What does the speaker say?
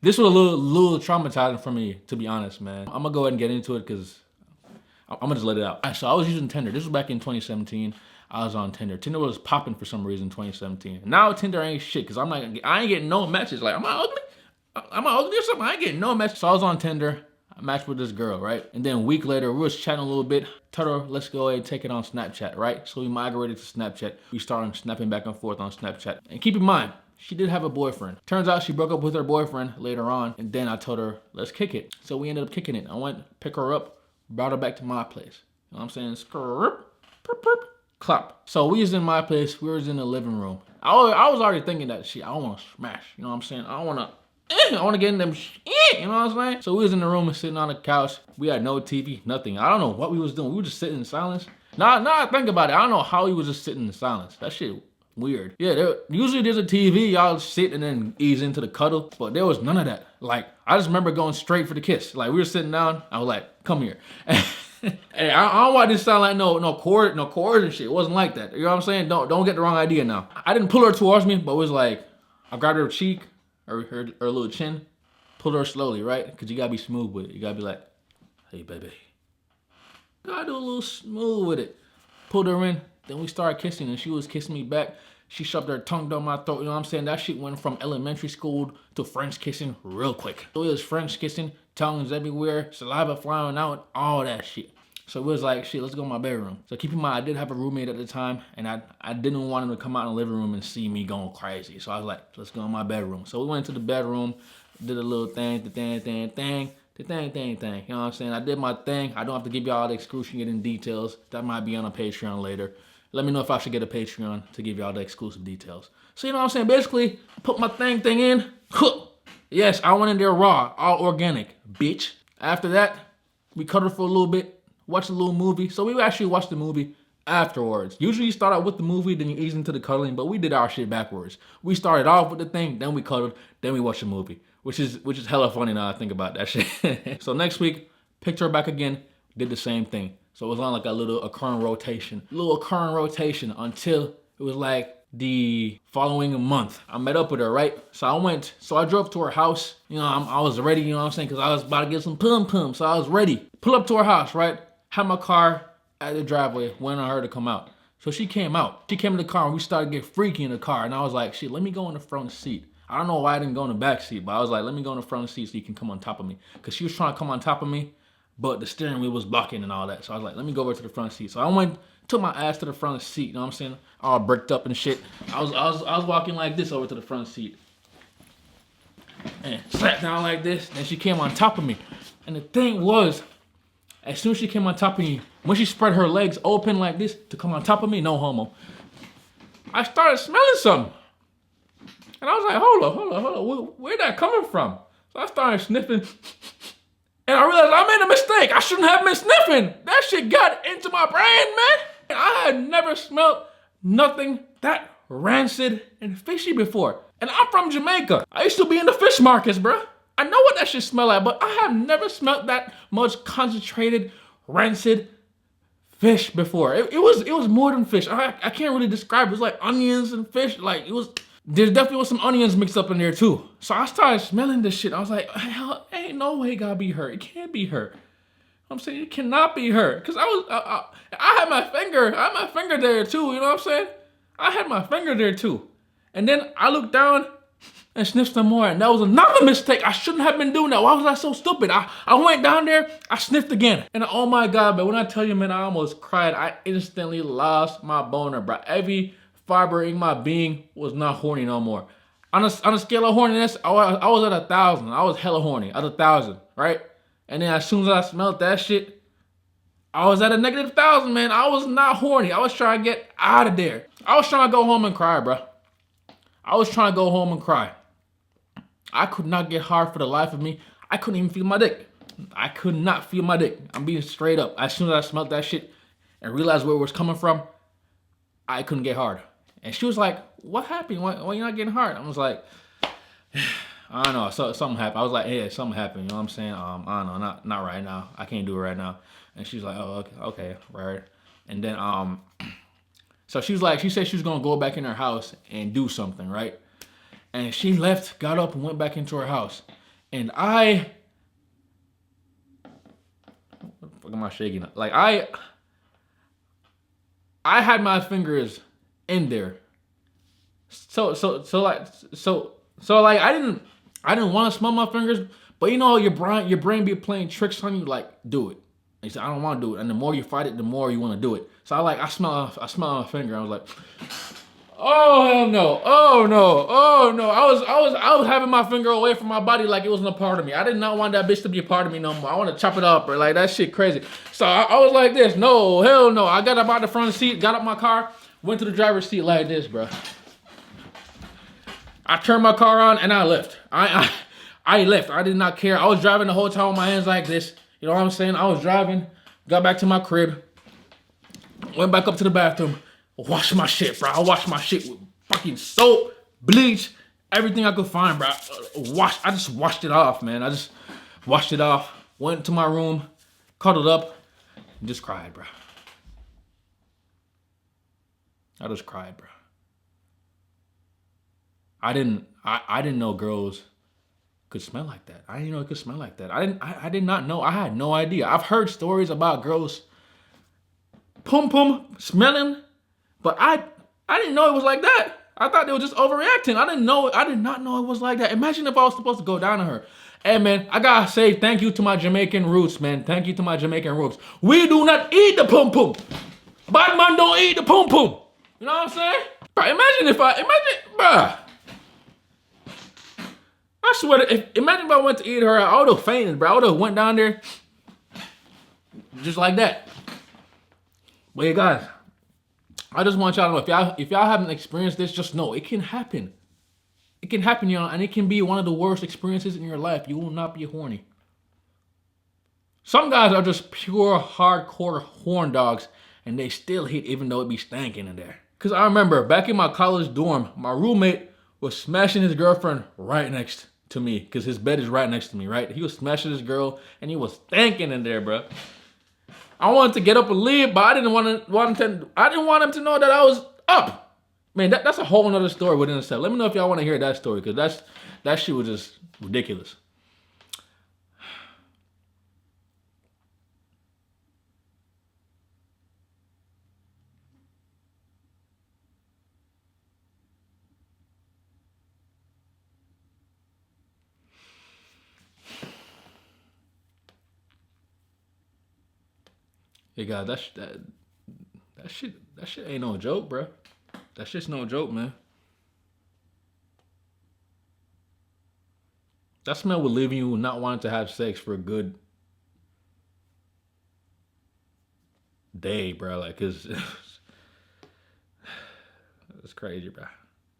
This was a little traumatizing for me, to be honest, man. I'm gonna go ahead and get into it because I'm gonna just let it out. All right, so I was using Tinder. This was back in 2017. I was on Tinder. Tinder was popping for some reason in 2017. Now Tinder ain't shit because I ain't getting no messages. Like, am I ugly? Am I ugly or something? I ain't getting no message. So I was on Tinder. I matched with this girl, right? And then a week later, we was chatting a little bit. Told her, let's go ahead and take it on Snapchat, right? So we migrated to Snapchat. We started snapping back and forth on Snapchat. And keep in mind, she did have a boyfriend. Turns out she broke up with her boyfriend later on. And then I told her, let's kick it. So we ended up kicking it. I went, pick her up, brought her back to my place. You know what I'm saying? Skrrr, perp, perp, clap. So we was in my place. We was in the living room. I was already thinking that shit. I want to smash. You know what I'm saying? I want to get in them, you know what I'm saying? So we was in the room and sitting on the couch. We had no TV, nothing. I don't know what we was doing. We were just sitting in silence. Now I think about it. I don't know how we was just sitting in silence. That shit weird. Yeah, usually there's a TV. Y'all sit and then ease into the cuddle. But there was none of that. Like, I just remember going straight for the kiss. Like, we were sitting down. I was like, come here. Hey, I don't want this to sound like no chords and shit. It wasn't like that. You know what I'm saying? Don't get the wrong idea now. I didn't pull her towards me, but it was like, I grabbed her cheek, her little chin, pulled her slowly, right? Because you gotta be smooth with it. You gotta be like, hey, baby. Gotta do a little smooth with it. Pulled her in, then we started kissing, and she was kissing me back. She shoved her tongue down my throat, you know what I'm saying? That shit went from elementary school to French kissing real quick. So it was French kissing, tongues everywhere, saliva flying out, all that shit. So it was like, shit, let's go in my bedroom. So keep in mind, I did have a roommate at the time, and I didn't want him to come out in the living room and see me going crazy. So I was like, let's go in my bedroom. So we went to the bedroom, did a little thing, the thing. You know what I'm saying? I did my thing. I don't have to give y'all the excruciating details. That might be on a Patreon later. Let me know if I should get a Patreon to give y'all the exclusive details. So you know what I'm saying? Basically, put my thing in. Yes, I went in there raw, all organic, bitch. After that, we cuddled for a little bit, watched a little movie. So we actually watched the movie afterwards. Usually you start out with the movie, then you ease into the cuddling, but we did our shit backwards. We started off with the thing, then we cuddled, then we watched the movie. Which is hella funny now I think about that shit. So next week, picked her back again, did the same thing. So it was on like a little occurring rotation until it was like the following month. I met up with her, right? So I drove to her house. You know, I was ready, you know what I'm saying? Because I was about to get some pum. So I was ready. Pull up to her house, right? Had my car at the driveway, waiting on her to come out. So she came out. She came in the car and we started to get freaky in the car. And I was like, shit, let me go in the front seat. I don't know why I didn't go in the back seat, but I was like, let me go in the front seat so you can come on top of me. Because she was trying to come on top of me, but the steering wheel was blocking and all that. So I was like, let me go over to the front seat. So I took my ass to the front seat, you know what I'm saying? All bricked up and shit. I was walking like this over to the front seat. And sat down like this, and she came on top of me. And the thing was, as soon as she came on top of me, when she spread her legs open like this to come on top of me, no homo, I started smelling something. And I was like, hold up, where that coming from? So I started sniffing, and I realized I made a mistake. I shouldn't have been sniffing. That shit got into my brain, man. And I had never smelled nothing that rancid and fishy before. And I'm from Jamaica. I used to be in the fish markets, bro. I know what that shit smell like, but I have never smelled that much concentrated, rancid fish before. It was more than fish. I can't really describe it. It was like onions and fish. Like, it was... There definitely was some onions mixed up in there too. So I started smelling this shit. I was like, hell, ain't no way it gotta be her. It can't be her. I'm saying it cannot be her. Cause I had my finger there too, you know what I'm saying? I had my finger there too. And then I looked down and sniffed some more, and that was another mistake. I shouldn't have been doing that. Why was I so stupid? I went down there, I sniffed again. And oh my God, man, when I tell you, man, I almost cried. I instantly lost my boner, bro. Every fiber in my being was not horny no more. On a scale of horniness, I was at 1,000. I was hella horny at 1,000, right? And then as soon as I smelled that shit, I was at a -1,000, man. I was not horny. I was trying to get out of there. I was trying to go home and cry, bro. I was trying to go home and cry. I could not get hard for the life of me. I couldn't even feel my dick. I could not feel my dick. I'm being straight up. As soon as I smelled that shit and realized where it was coming from, I couldn't get hard. And she was like, what happened? Why you not getting hard? I was like, I don't know. So something happened. I was like, yeah, something happened. You know what I'm saying? I don't know. Not right now. I can't do it right now. And she's like, oh, okay, right. And then so she said she was gonna go back in her house and do something, right? And she left, got up, and went back into her house. And what the fuck am I shaking? Like I had my fingers in there. So like I didn't want to smell my fingers, but you know your brain be playing tricks on you, like do it. And you say I don't want to do it, and the more you fight it, the more you want to do it. So I smell my finger. I was like, oh hell no, oh no, oh no. I was having my finger away from my body like it wasn't a part of me. I did not want that bitch to be a part of me no more. I want to chop it up or like that shit crazy. So I was like this, no, hell no. I got up out the front seat, got up my car, went to the driver's seat like this, bro. I turned my car on and I left. I left. I did not care. I was driving the whole time with my hands like this. You know what I'm saying? I was driving, got back to my crib, went back up to the bathroom, washed my shit, bro. I washed my shit with fucking soap, bleach, everything I could find, bro. I just washed it off, man. I just washed it off, went to my room, cuddled up, and just cried, bro. I just cried, bro. I didn't know girls could smell like that. I didn't know it could smell like that. I did not know. I had no idea. I've heard stories about girls pum pum smelling, but I didn't know it was like that. I thought they were just overreacting. I did not know it was like that. Imagine if I was supposed to go down to her. Hey man, I gotta say thank you to my Jamaican roots, man. Thank you to my Jamaican roots. We do not eat the pum pum. Bad man don't eat the pum pum. You know what I'm saying? Bro, imagine, bruh. I swear, imagine if I went to eat her, I would have fainted, bro. I would have went down there just like that. But yeah, guys, I just want y'all to know, if y'all haven't experienced this, just know it can happen. It can happen, y'all, and it can be one of the worst experiences in your life. You will not be horny. Some guys are just pure, hardcore horn dogs, and they still hit even though it be stanking in there. Because I remember back in my college dorm, my roommate was smashing his girlfriend right next to me because his bed is right next to me, right? He was smashing his girl and he was stanking in there, bro. I wanted to get up and leave, but I didn't want him to know that I was up. Man, that's a whole nother story within itself. Let me know if y'all want to hear that story because that shit was just ridiculous. Hey guys, that shit ain't no joke, bro. That shit's no joke, man. That smell would leave you not wanting to have sex for a good day, bro. Like, it's crazy, bro.